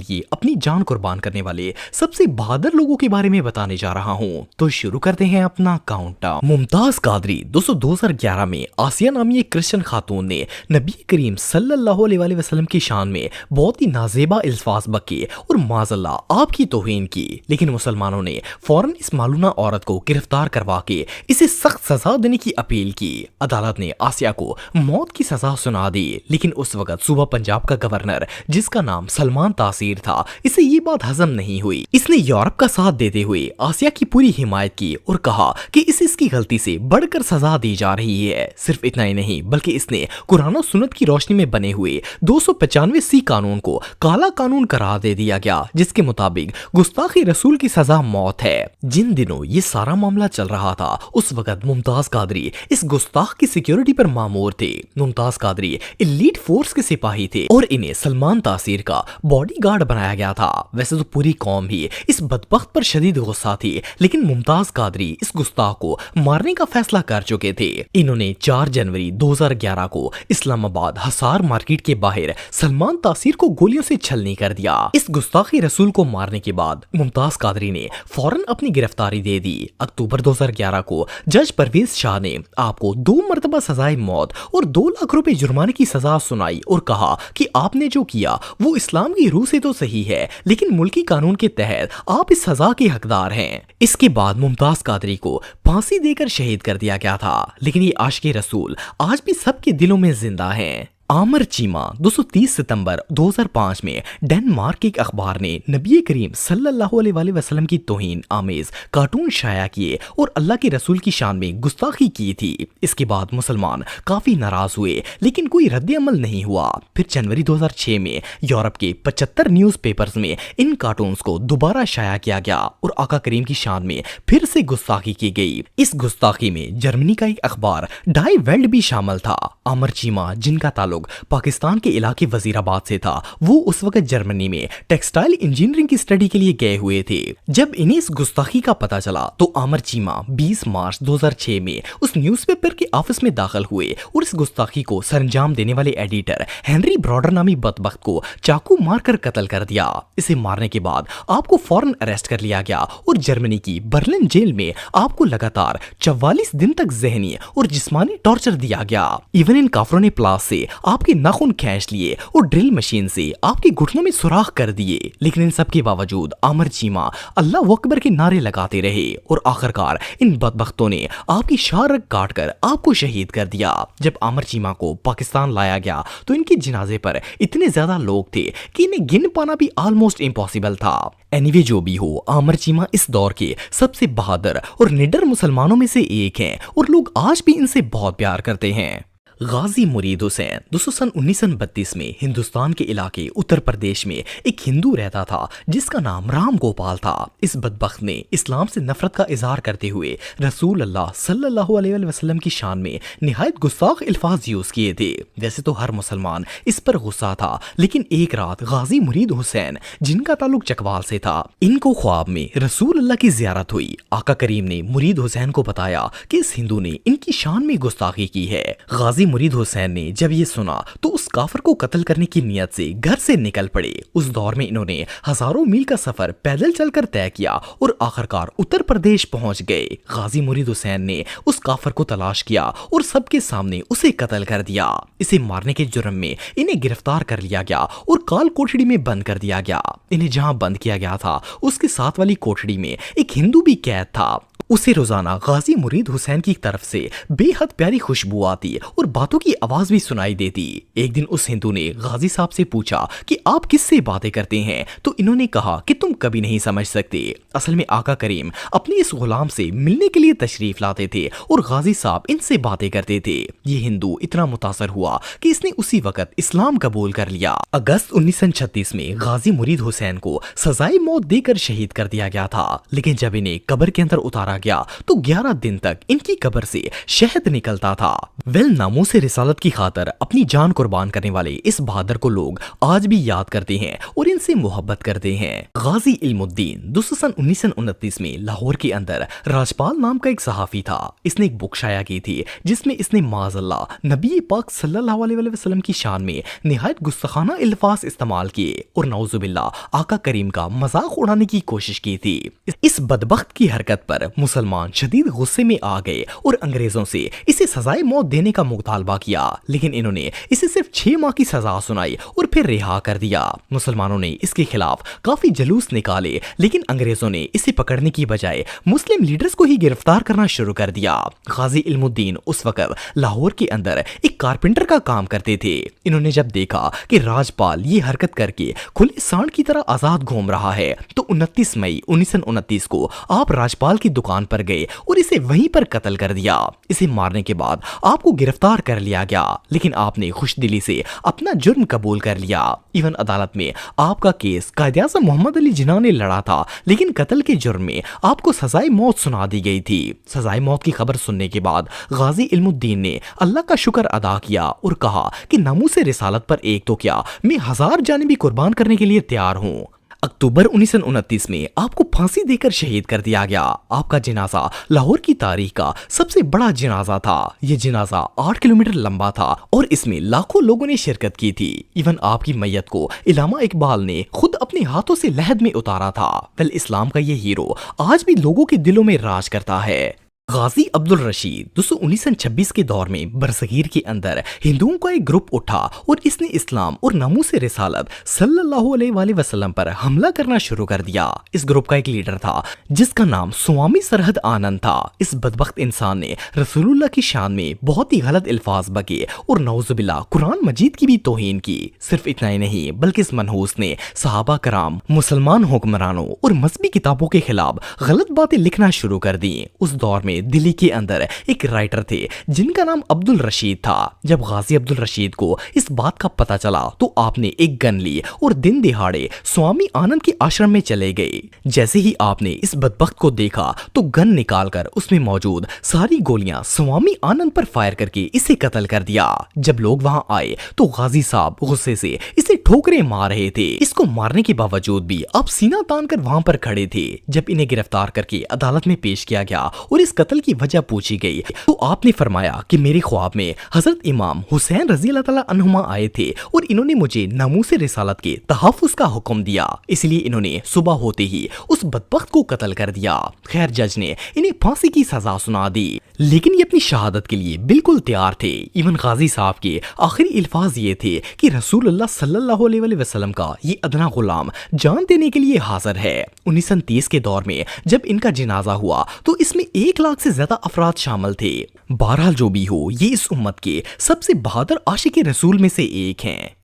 لیے اپنی جان قربان کرنے والے سب سے بہادر لوگوں کے بارے میں بتانے جا رہا ہوں۔ تو شروع کرتے ہیں اپنا کاؤنٹ ڈاؤن۔ ممتاز قادری 2011 میں آسیہ نامی ایک کرسچن خاتون نے نبی کریم صلی اللہ علیہ وسلم کی شان میں بہت ہی نازیبا الفاظ بکے اور معاذ اللہ آپ کی توہین کی، لیکن مسلمانوں نے فوراً اس معلومہ عورت کو گرفتار کروا کے اسے سخت سزا دینے کی اپیل کی۔ عدالت نے آسیہ کو موت کی سزا سنا دی، لیکن اس وقت صوبہ پنجاب کا گورنر جس کا نام سلمان تاثیر تھا، اسے یہ بات ہضم نہیں ہوئی۔ اس نے یورپ کا ساتھ دیتے ہوئے آسیہ کی پوری حمایت کی اور کہا کہ اسے اس کی غلطی سے بڑھ کر سزا دی جا رہی ہے۔ صرف اتنا ہی نہیں بلکہ اس نے قرآن و سنت کی روشنی میں بنے ہوئے 295 قانون کو کالا قانون قرار دے دیا گیا، جس کے مطابق گستاخی رسول کی سزا موت ہے۔ جن دنوں یہ سارا معاملہ چل رہا تھا اس وقت ممتاز قادری اس گستاخ کی سیکیورٹی پر مامور تھے۔ ممتاز قادری ایلیٹ فورس کے سپاہی تھے اور انہیں سلمان تاثیر کا باڈی گارڈ بنایا گیا تھا۔ ویسے تو پوری قوم ہی اس بدبخت پر شدید غصہ تھی، لیکن ممتاز قادری اس گستاخ کو مارنے کا فیصلہ کر چکے تھے۔ انہوں نے 4 جنوری 2011 کو اسلام آباد حصار مارکیٹ کے باہر سلمان تاثیر کو گولیوں سے چھلنی کر دیا۔ اس گستاخی رسول کو مارنے کے بعد ممتاز قادری نے فوراً اپنی گرفتاری دے دی۔ اکتوبر 2011 کو جج پرویز شاہ نے آپ کو 2 مرتبہ سزائے موت اور 2 لاکھ روپے جرمانے کی سزا سنائی اور کہا کہ آپ نے جو کیا وہ اسلام کی روح سے تو صحیح ہے، لیکن ملکی قانون کے تحت آپ اس سزا کے حقدار ہیں۔ اس کے بعد ممتاز قادری کو پھانسی دے کر شہید کر دیا گیا تھا، لیکن یہ عاشق رسول آج بھی سب کے دلوں میں زندہ ہیں۔ عامر چیمہ 230 ستمبر 2005 میں ڈنمارک کے ایک اخبار نے نبی کریم صلی اللہ علیہ وسلم کی توہین آمیز کارٹون شائع کیے اور اللہ کے رسول کی شان میں گستاخی کی تھی۔ اس کے بعد مسلمان کافی ناراض ہوئے، لیکن کوئی رد عمل نہیں ہوا۔ پھر جنوری 2006 میں یورپ کے 75 نیوز پیپرز میں ان کارٹونز کو دوبارہ شائع کیا گیا اور آقا کریم کی شان میں پھر سے گستاخی کی گئی۔ اس گستاخی میں جرمنی کا ایک اخبار ڈائی ویلڈ بھی شامل تھا۔ عامر چیمہ جن کا تعلق پاکستان کے علاقے وزیر آباد سے تھا، وہ اس وقت جرمنی میں ٹیکسٹائل انجینئرنگ کی سٹڈی کے لیے گئے ہوئے تھے۔ جب انہیں اس گستاخی کا پتہ چلا تو عامر چیمہ 20 مارچ 2006 میں اس نیوز پیپر کے آفس میں داخل ہوئے اور اس گستاخی کو سرانجام دینے والے ایڈیٹر ہنری براڈر نامی بدبخت کو چاقو مار کر قتل کر دیا۔ اسے مارنے کے بعد آپ کو فوراً اریسٹ کر لیا گیا اور جرمنی کی برلن جیل میں آپ کو لگاتار 44 دن تک ذہنی اور جسمانی ٹارچر دیا گیا۔ ایون ان کافروں نے پلاس سے آپ کے ناخن کھینچ لیے اور ڈرل مشین سے آپ کے گھٹنوں میں سوراخ کر دیے، لیکن ان سب کے باوجود عامر چیمہ اللہ اکبر کے نعرے لگاتے رہے اور آخرکار ان بدبختوں نے آپ کی شاہ رگ کاٹ کر آپ کو شہید کر دیا۔ جب عامر چیمہ کو پاکستان لایا گیا تو ان کے جنازے پر اتنے زیادہ لوگ تھے کہ انہیں گن پانا بھی آلموسٹ امپاسبل تھا۔ اینیوے جو بھی ہو، عامر چیمہ اس دور کے سب سے بہادر اور نڈر مسلمانوں میں سے ایک ہیں اور لوگ آج بھی ان سے بہت پیار کرتے ہیں۔ غازی مرید حسین 1932 میں ہندوستان کے علاقے اتر پردیش میں ایک ہندو رہتا تھا جس کا نام رام گوپال تھا۔ اس بدبخت نے اسلام سے نفرت کا اظہار کرتے ہوئے رسول اللہ صلی اللہ علیہ وسلم کی شان میں نہایت گستاخ الفاظ یوز کیے تھے۔ ویسے تو ہر مسلمان اس پر غصہ تھا، لیکن ایک رات غازی مرید حسین جن کا تعلق چکوال سے تھا، ان کو خواب میں رسول اللہ کی زیارت ہوئی۔ آقا کریم نے مرید حسین کو بتایا کہ اس ہندو نے ان کی شان میں گستاخی کی ہے۔ غازی مرید حسین نے جب یہ سنا تو اس کافر کو قتل کرنے کی نیت سے گھر سے نکل پڑے۔ اس دور میں انہوں نے ہزاروں میل کا سفر پیدل چل کر طے کیا اور آخرکار اتر پردیش پہنچ گئے۔ غازی مرید حسین نے اس کافر کو تلاش کیا اور سب کے سامنے اسے قتل کر دیا۔ اسے مارنے کے جرم میں انہیں گرفتار کر لیا گیا اور کال کوٹڑی میں بند کر دیا گیا۔ انہیں جہاں بند کیا گیا تھا اس کے ساتھ والی کوٹڑی میں ایک ہندو بھی قید تھا۔ اسے روزانہ غازی مرید حسین کی طرف سے بے حد پیاری خوشبو آتی اور باتوں کی آواز بھی سنائی دیتی۔ ایک دن اس ہندو نے غازی صاحب سے پوچھا کہ آپ کس سے باتیں کرتے ہیں، تو انہوں نے کہا کہ تم کبھی نہیں سمجھ سکتے، اصل میں آقا کریم اپنے اس غلام سے ملنے کے لیے تشریف لاتے تھے اور غازی صاحب ان سے باتیں کرتے تھے۔ یہ ہندو اتنا متاثر ہوا کہ اس نے اسی وقت اسلام قبول کر لیا۔ اگست 1936 میں غازی مرید حسین کو سزائے موت دے کر شہید کر دیا گیا تھا، لیکن جب انہیں قبر کے اندر اتارا गया तो 11 दिन तक इनकी कब्र से शहद निकलता था। नामूस रिसालत की खातर अपनी जान कुर्बान करने वाले इस बहादुर को लोग आज भी याद करते हैं और इनसे मोहब्बत करते हैं। गाजी इल्मुद्दीन दोस्तों सन 1929 में लाहौर के अंदर राजपाल नाम का एक सहाफी था। इसने एक बुक शाया की थी जिसमें इसने माज़अल्लाह नबी पाक सल्लल्लाहु अलैहि वसल्लम की शान में निहायत गुस्ताखाना अल्फाज इस्तेमाल किए और नाउजुबिल्लाह आका करीम का मजाक उड़ाने की कोशिश की थी। इस बदबख्त की हरकत पर मुसलमान शदीद गुस्से में आ गए और अंग्रेजों से इसे सजाए मौत देने का मुतालबा किया, लेकिन इन्होंने इसे सिर्फ 6 माह की सजा सुनाई और फिर रिहा कर दिया। मुसलमानों ने इसके खिलाफ काफी जुलूस निकाले, लेकिन अंग्रेजों ने इसे पकड़ने की बजाय मुस्लिम लीडर्स को ही गिरफ्तार करना शुरू कर दिया। गाजी इल्मुद्दीन उस वक्त लाहौर के अंदर एक कारपेंटर का काम करते थे। इन्होंने जब देखा कि राजपाल ये हरकत करके खुले सांड की तरह आजाद घूम रहा है तो 29 मई 1929 को आप राजपाल की दुकान पर गए और इसे वहीं पर कत्ल कर दिया। इसे मारने के बाद आपको गिरफ्तार कर लिया गया, लेकिन आपने खुशदिली से अपना जुर्म कबूल कर लिया। इवन अदालत में आपका केस कायदे-ए-आज़म मोहम्मद अली जिन्ना ने लड़ा था, लेकिन कत्ल के जुर्म में आपको सजाए मौत सुना दी गई थी। सजाए मौत की खबर सुनने के बाद गाजी इल्मुद्दीन ने अल्लाह का शुक्र अदा किया और कहा कि नामूस रिसालत पर एक तो क्या मैं 1000 जानें भी कुर्बान करने के लिए तैयार हूँ। अक्टूबर 1929 में आपको फांसी देकर शहीद कर दिया गया। आपका जनाजा लाहौर की तारीख का सबसे बड़ा जनाजा था। यह जनाजा 8 किलोमीटर लंबा था और इसमें लाखों लोगों ने शिरकत की थी। इवन आपकी मैयत को इलामा इकबाल ने खुद अपने हाथों से लहद में उतारा था। इस्लाम का ये हीरो आज भी लोगों के दिलों में राज करता है। गाजी अब्दुल रशीद दोस्तों 1926 के दौर में बरसगीर के अंदर हिंदुओं का एक ग्रुप उठा और इसने इस्लाम और नामूस रिसालत सल्लल्लाहु अलैहि वसल्लम पर हमला करना शुरू कर दिया। इस ग्रुप का एक लीडर था जिसका नाम स्वामी सरहद आनंद था। इस बदबख्त इंसान ने रसूलुल्लाह की शान में बहुत ही गलत अल्फाज बके और नौजुबिल्लाह कुरान मजीद की भी तौहीन की। सिर्फ इतना ही नहीं बल्कि इस मनहूस ने सहाबा कराम, मुसलमान हुक्मरानों और मजहबी किताबों के खिलाफ गलत बातें लिखना शुरू कर दी। उस दौर में दिल्ली के अंदर एक राइटर थे जिनका नाम अब्दुल रशीद था। जब गाजी अब्दुल रशीद को इस बात का पता चला तो आपने एक गन ली और दिन दिहाड़े स्वामी आनंद के आश्रम में चले गए। जैसे ही आपने इस बदबख्त को देखा तो गन निकालकर उसमें मौजूद सारी गोलियां स्वामी आनंद पर फायर करके इसे कत्ल कर दिया। जब लोग वहां आए तो गाजी साहब गुस्से से इसे ठोकरें मार रहे थे। इसको मारने के बावजूद भी आप सीना तान कर वहां पर खड़े थे। जब इन्हें गिरफ्तार करके अदालत में पेश किया गया और इस कत्ल की वजह पूछी गई तो आपने फरमाया कि मेरे ख्वाब में हजरत इमाम हुसैन रजी अल्लाह तआला अन्हुमा आए थे और इन्होंने मुझे नामूस रिसालत के तहफ़्फ़ुज़ का हुक्म दिया, इसलिए इन्होंने सुबह होते ही उस बदबख्त को कत्ल कर दिया। खैर जज ने इन्हें फांसी की सजा सुना दी, लेकिन ये अपनी शहादत के लिए बिल्कुल तैयार थे। इवन गाजी साहब के आखिरी अल्फाज ये थे कि रसूलुल्लाह सल्लल्लाहु अलैहि वसल्लम का ये अदना गुलाम जान देने के लिए हाजिर है। 1930 के दौर में जब इनका जनाजा हुआ तो इसमें 1 लाख से ज्यादा अफराद शामिल थे। बहरहाल जो भी हो, ये इस उम्मत के सबसे बहादुर आशिक रसूल में से एक हैं।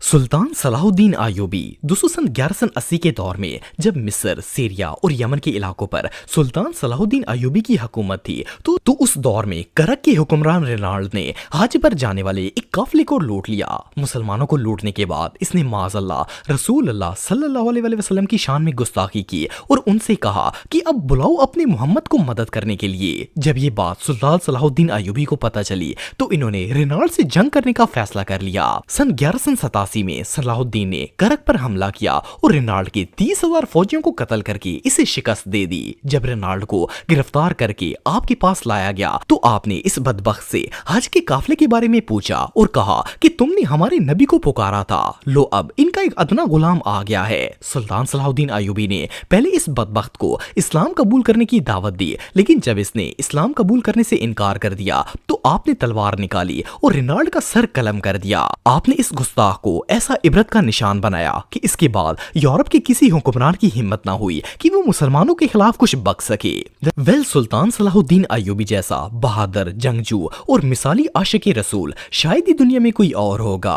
सुल्तान सलाहुद्दीन अय्यूबी 1180 के दौर में जब मिस्र, सीरिया और यमन के इलाकों पर सुल्तान सलाहुद्दीन अय्यूबी की हुकूमत थी तो उस दौर में करक के हुक्मरान रेनाल्ड ने हज पर जाने वाले एक काफिले को लूट लिया। मुसलमानों को लूटने के बाद इसने माज़अल्लाह रसूलुल्लाह सल्लल्लाहु अलैहि वसल्लम की शान में गुस्ताखी की और उनसे कहा कि अब बुलाओ अपने मोहम्मद को मदद करने के लिए। जब ये बात सुल्तान सलाहुद्दीन अय्यूबी को पता चली तो इन्होंने रेनाल्ड से जंग करने का फैसला कर लिया। सन 1187 में सलाहुद्दीन ने करक पर हमला किया और रेनाल्ड के 30,000 फौजियों को कत्ल करके इसे शिकस्त दे दी। जब रेनाल्ड को गिरफ्तार करके आपके पास लाया गया तो आपने इस बदबख्त से हज के काफिले के बारे में पूछा और कहा कि तुमने हमारे नबी को पुकारा था, लो अब इनका एक अदना गुलाम आ गया है। सुल्तान सलाहुद्दीन अय्यूबी ने पहले इस बदबख्त को इस्लाम कबूल करने की दावत दी, लेकिन जब इसने इस्लाम कबूल करने से इनकार कर दिया तो आपने तलवार निकाली और रेनाल्ड का सर कलम कर दिया। आपने इस गुस्ताख को ऐसा इबरत का निशान बनाया कि इसके बाद यूरोप के किसी हुक्मरान की हिम्मत ना हुई कि वो मुसलमानों के खिलाफ कुछ बक सके। सुल्तान सलाहुद्दीन अय्यूबी जैसा बहादुर, जंगजू और मिसाली आशिक रसूल शायद ही दुनिया में कोई और होगा।